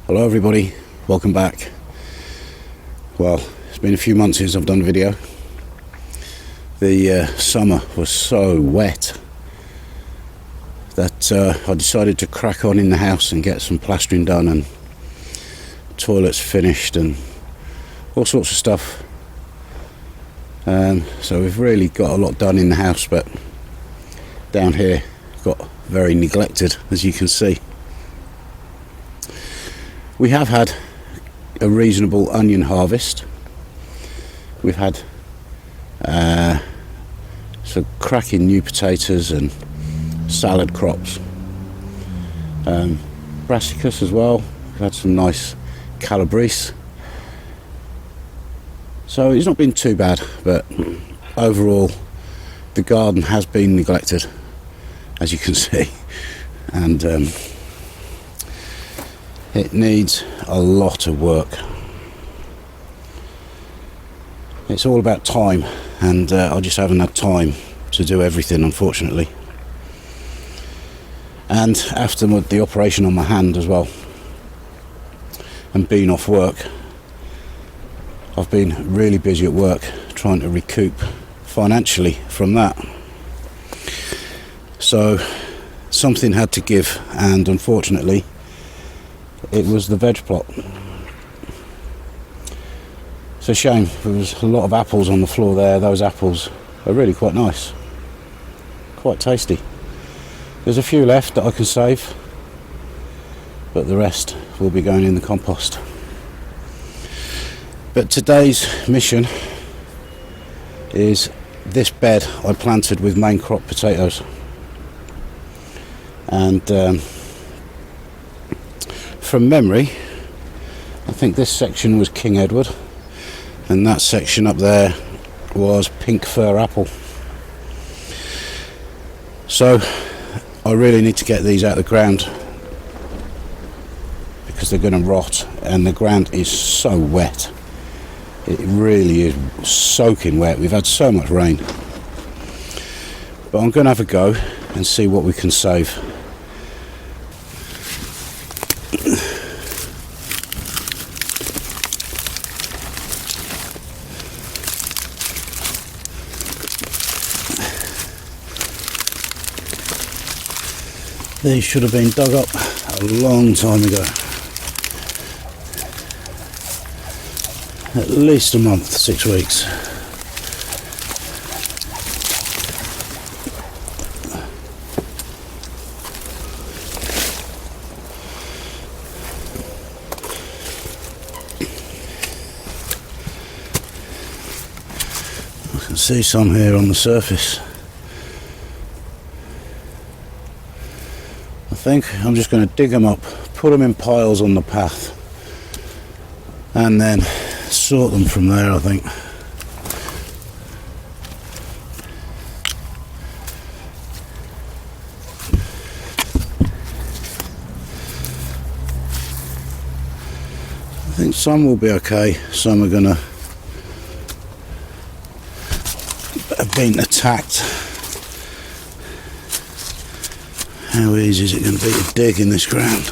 Hello everybody, welcome back. Well, it's been a few months since I've done a video. The summer was so wet that I decided to crack on in the house and get some plastering done and toilets finished and all sorts of stuff. So we've really got a lot done in the house, but down here got very neglected, as you can see. We have had a reasonable onion harvest. We've had some cracking new potatoes and salad crops. Brassicas as well. We've had some nice calabrese. So it's not been too bad, but overall the garden has been neglected, as you can see, and it needs a lot of work. It's all about time, and I just haven't had time to do everything, unfortunately. And after the operation on my hand as well, and being off work, I've been really busy at work trying to recoup financially from that. So something had to give, and unfortunately it was the veg plot. It's a shame. There was a lot of apples on the floor there. Those apples are really quite nice, quite tasty. There's a few left that I can save, but the rest will be going in the compost. But today's mission is this bed I planted with main crop potatoes, and from memory I think this section was King Edward and that section up there was pink fir apple. So I really need to get these out of the ground because they're going to rot, and the ground is so wet. It really is soaking wet. We've had so much rain. But I'm going to have a go and see what we can save. These should have been dug up a long time ago. At least a month, 6 weeks. I can see some here on the surface. I think I'm just going to dig them up, put them in piles on the path, and then sort them from there, I think. I think some will be okay, some are gonna have been attacked. How easy is it going to be to dig in this ground?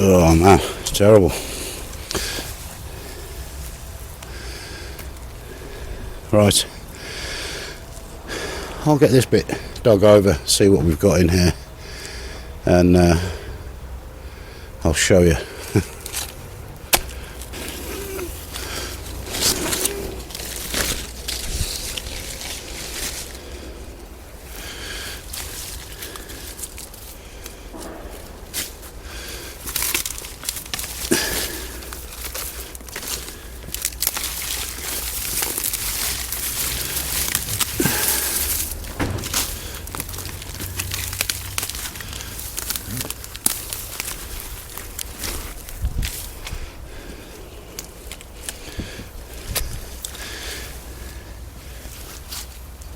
Oh man, it's terrible. Right, I'll get this bit dug over, see what we've got in here, and I'll show you.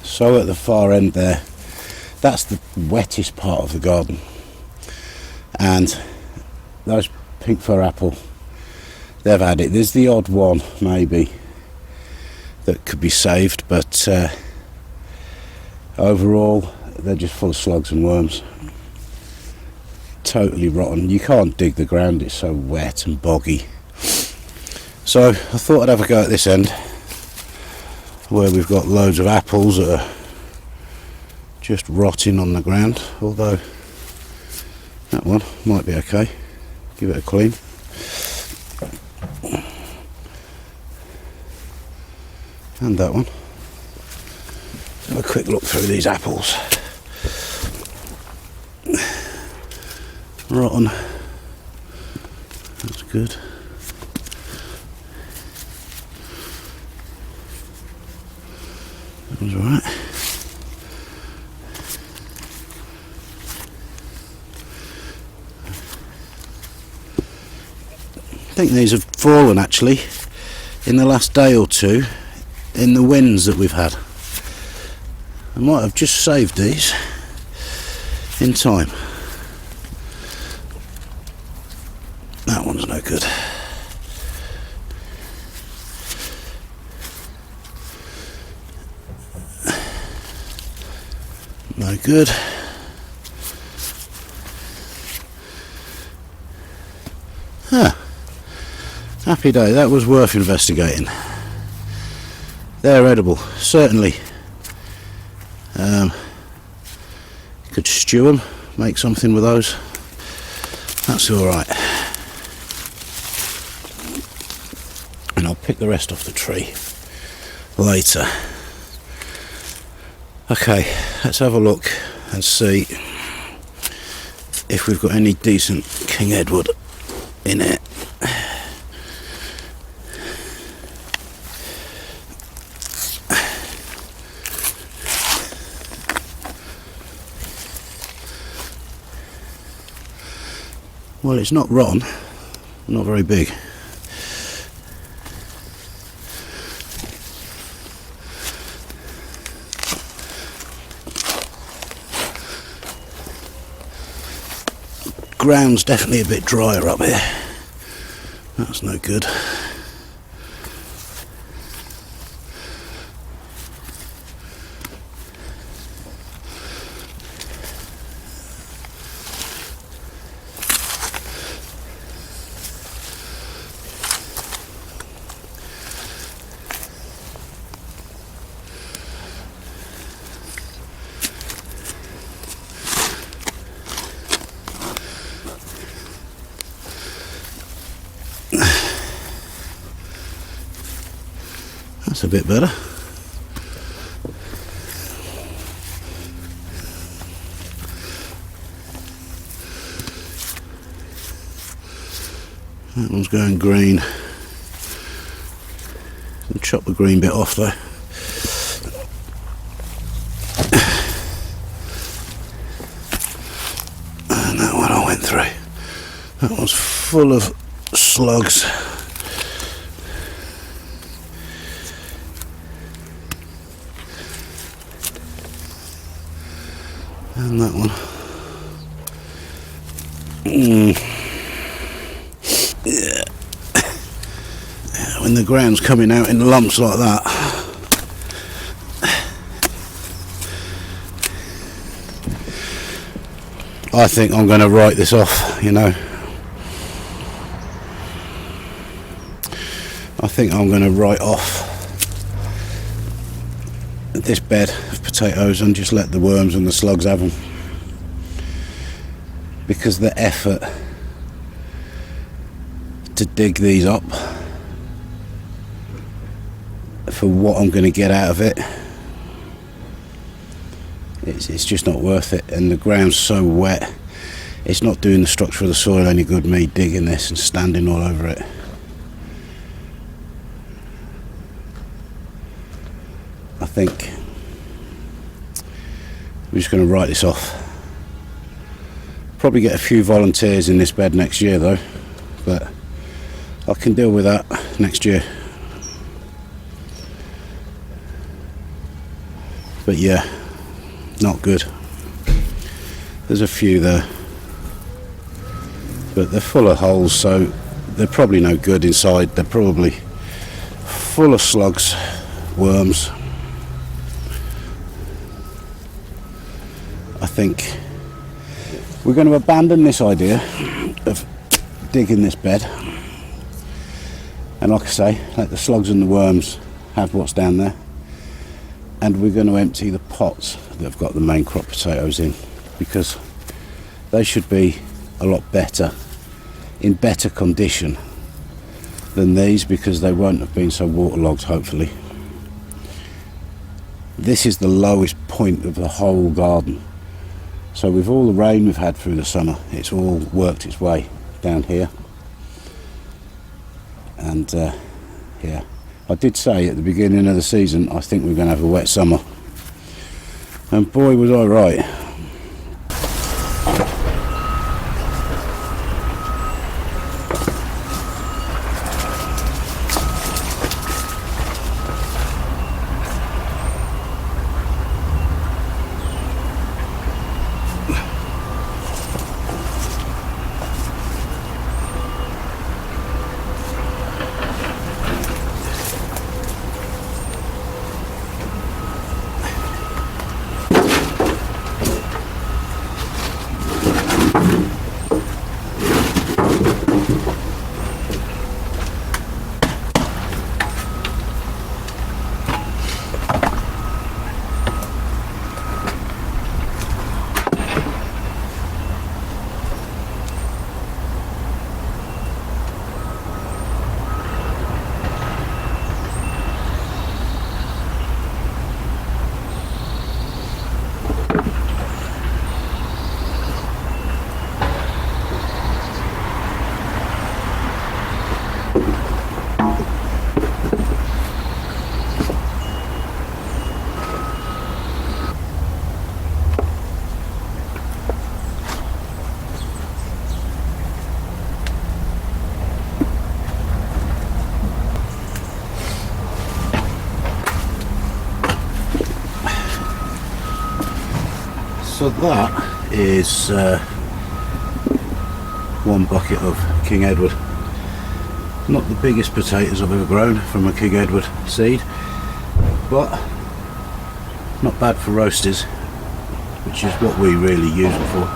So at the far end there, that's the wettest part of the garden, and those pink fir apple, they've had it. There's the odd one maybe that could be saved, but overall they're just full of slugs and worms, totally rotten. You can't dig the ground, it's so wet and boggy. So I thought I'd have a go at this end, where we've got loads of apples that are just rotting on the ground, although that one might be okay. Give it a clean. And that one. Have a quick look through these apples. Rotten. That's good. That was alright. I think these have fallen actually in the last day or two in the winds that we've had. I might have just saved these in time. That one's no good. No good. Huh. Happy day, that was worth investigating. They're edible, certainly. Could stew them, make something with those. That's alright. And I'll pick the rest off the tree later. Okay, let's have a look and see if we've got any decent King Edward in it. Well, it's not rotten, not very big. Ground's definitely a bit drier up here. That's no good. That's a bit better. That one's going green. I'll chop the green bit off though. And that one I went through. That one's full of slugs. And that one. Yeah. When the ground's coming out in lumps like that, I think I'm going to write this off, you know. think I'm going to write off this bed of potatoes and just let the worms and the slugs have them, because the effort to dig these up for what I'm going to get out of it, it's just not worth it. And the ground's so wet, it's not doing the structure of the soil any good, me digging this and standing all over it. I think we're just going to write this off. Probably get a few volunteers in this bed next year though, but I can deal with that next year. But yeah, not good. There's a few there, but they're full of holes, so they're probably no good inside. They're probably full of slugs, worms. I think we're going to abandon this idea of digging this bed, and like I say, let the slugs and the worms have what's down there, and we're going to empty the pots that have got the main crop potatoes in, because they should be a lot better, in better condition than these, because they won't have been so waterlogged, hopefully. This is the lowest point of the whole garden. So with all the rain we've had through the summer, it's all worked its way down here. And yeah, I did say at the beginning of the season, I think we're going to have a wet summer. And boy was I right. So that is one bucket of King Edward. Not the biggest potatoes I've ever grown from a King Edward seed, but not bad for roasties, which is what we really use them for,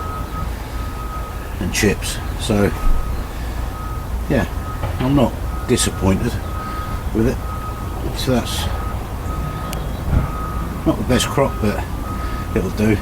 and chips. So yeah, I'm not disappointed with it. So that's not the best crop, but it'll do.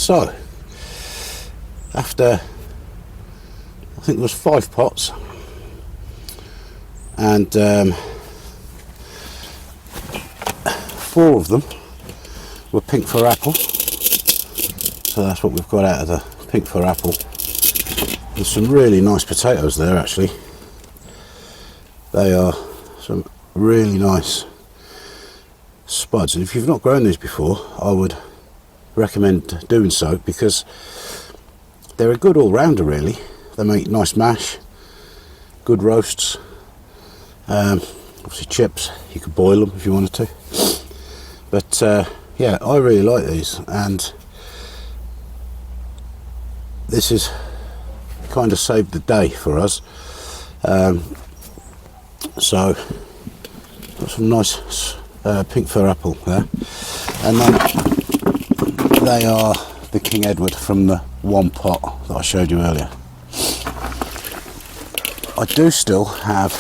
So after, I think there was 5 pots, and 4 of them were pink for apple. So that's what we've got out of the pink for apple. There's some really nice potatoes there actually. They are some really nice spuds, and if you've not grown these before, I would recommend doing so, because they're a good all-rounder really. They make nice mash, good roasts, obviously chips, you could boil them if you wanted to, but yeah, I really like these, and this has kind of saved the day for us. So got some nice pink fir apple there, and then they are the King Edward from the one pot that I showed you earlier. I do still have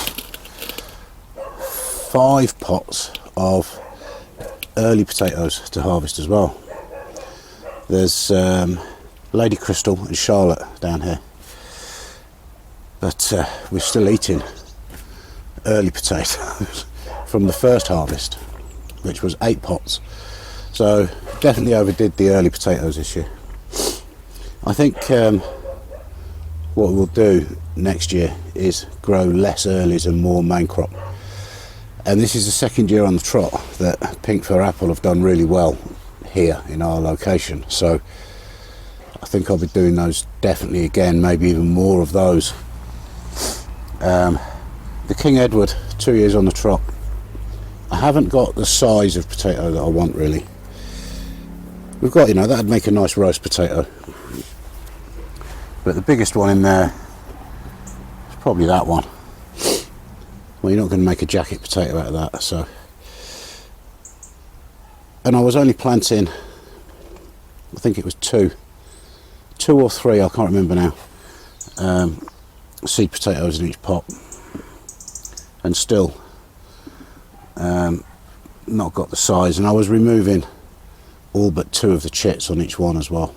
5 pots of early potatoes to harvest as well. There's Lady Crystal and Charlotte down here, but we're still eating early potatoes from the first harvest, which was 8 pots. So definitely overdid the early potatoes this year. I think what we'll do next year is grow less earlies and more main crop. And this is the second year on the trot that pink fir apple have done really well here in our location. So I think I'll be doing those definitely again, maybe even more of those. The King Edward, 2 years on the trot. I haven't got the size of potato that I want really. We've got, you know, that'd make a nice roast potato. But the biggest one in there is probably that one. Well, you're not going to make a jacket potato out of that, so. And I was only planting, I think it was 2 or 3, I can't remember now, seed potatoes in each pot, and still not got the size. And I was removing all but 2 of the chits on each one as well.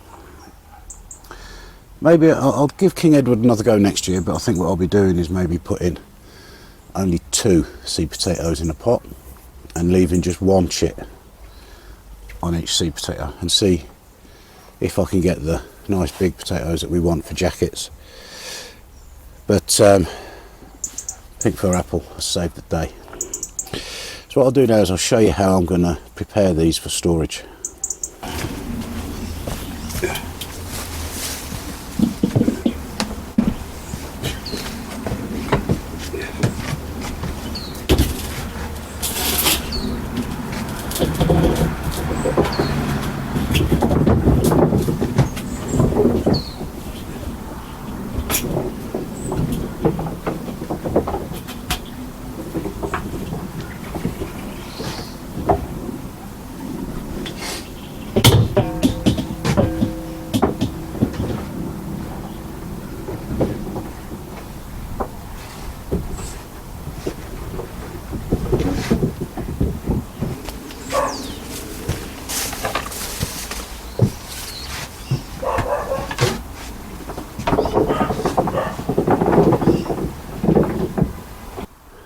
Maybe I'll give King Edward another go next year, but I think what I'll be doing is maybe putting only 2 seed potatoes in a pot and leaving just 1 chit on each seed potato, and see if I can get the nice big potatoes that we want for jackets. But pink fir apple has saved the day. So what I'll do now is I'll show you how I'm going to prepare these for storage.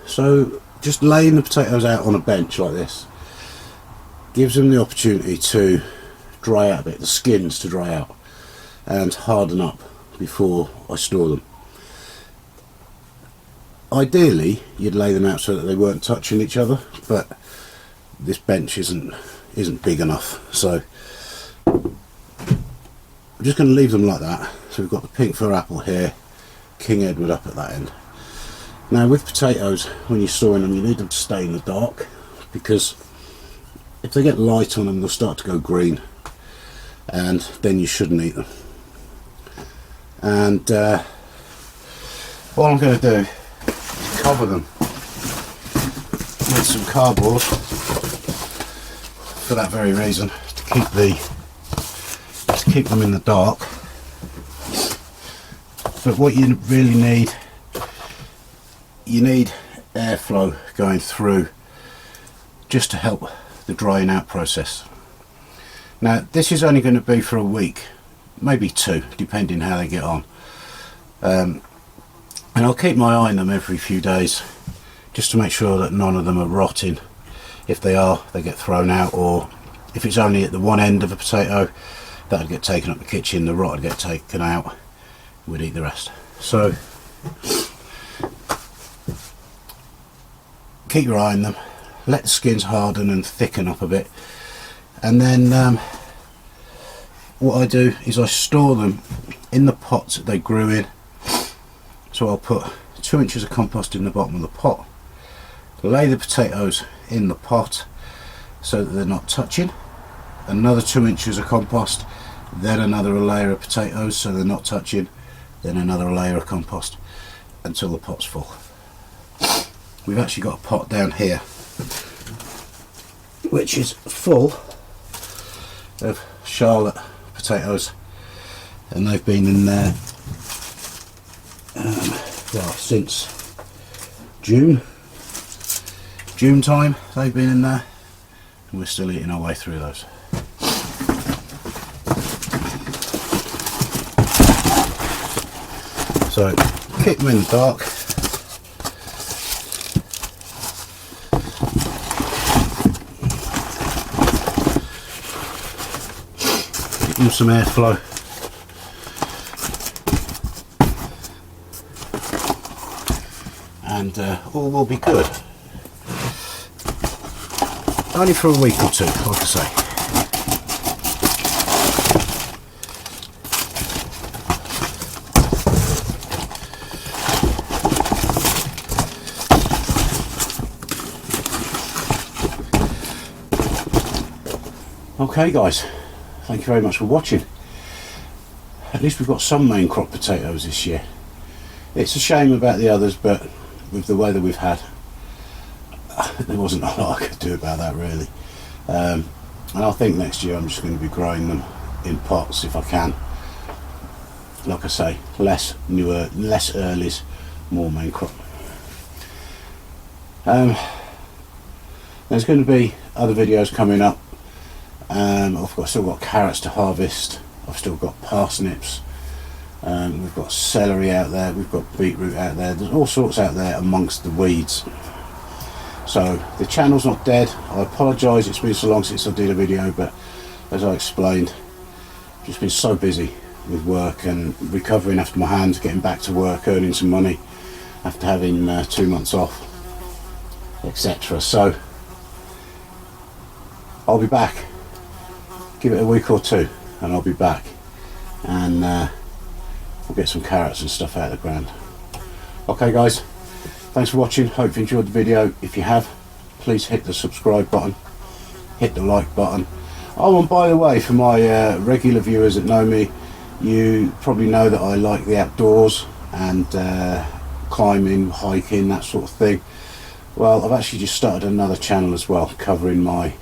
So just laying the potatoes out on a bench like this gives them the opportunity to dry out a bit, the skins to dry out and harden up before I store them. Ideally you'd lay them out so that they weren't touching each other, but this bench isn't big enough, so I'm just going to leave them like that. So we've got the pink fir apple here, King Edward up at that end. Now with potatoes, when you're storing them, you need them to stay in the dark, because if they get light on them they'll start to go green, and then you shouldn't eat them. And what I'm going to do is cover them with some cardboard for that very reason, to keep them in the dark. But what you really need, you need airflow going through just to help the drying out process. Now this is only going to be for a week, maybe 2, depending how they get on. And I'll keep my eye on them every few days, just to make sure that none of them are rotting. If they are, they get thrown out, or if it's only at the one end of a potato, that'll get taken up the kitchen, the rot would get taken out, we'd eat the rest. So keep your eye on them, let the skins harden and thicken up a bit, and then what I do is I store them in the pots that they grew in. So I'll put 2 inches of compost in the bottom of the pot, lay the potatoes in the pot so that they're not touching, another 2 inches of compost, then another layer of potatoes so they're not touching, then another layer of compost until the pot's full. We've actually got a pot down here which is full of Charlotte potatoes, and they've been in there well, since June time they've been in there, and we're still eating our way through those. So keep them in the dark. Give them some airflow. And all will be good. Only for a week or 2, like I say. Okay guys, thank you very much for watching. At least we've got some main crop potatoes this year. It's a shame about the others, but with the weather we've had, there wasn't a lot I could do about that really. And I think next year I'm just going to be growing them in pots if I can. Like I say, less earlies, more main crop. There's going to be other videos coming up. I've still got carrots to harvest, I've still got parsnips, we've got celery out there, we've got beetroot out there, there's all sorts out there amongst the weeds. So the channel's not dead. I apologise, it's been so long since I did a video, but as I explained, I've just been so busy with work and recovering after my hands, getting back to work, earning some money after having 2 months off, etc. So I'll be back. Give it a week or 2 and I'll be back, and we'll get some carrots and stuff out of the ground. Okay guys, thanks for watching, hope you enjoyed the video. If you have, please hit the subscribe button, hit the like button. Oh, and by the way, for my regular viewers that know me, you probably know that I like the outdoors and climbing, hiking, that sort of thing. Well, I've actually just started another channel as well, covering my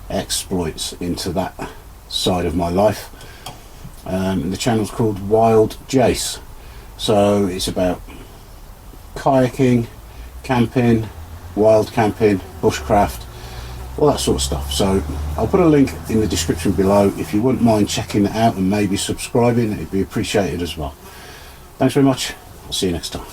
exploits into that side of my life. The channel's called Wild Jace, so it's about kayaking, camping, wild camping, bushcraft, all that sort of stuff. So I'll put a link in the description below. If you wouldn't mind checking that out and maybe subscribing, it'd be appreciated as well. Thanks very much, I'll see you next time.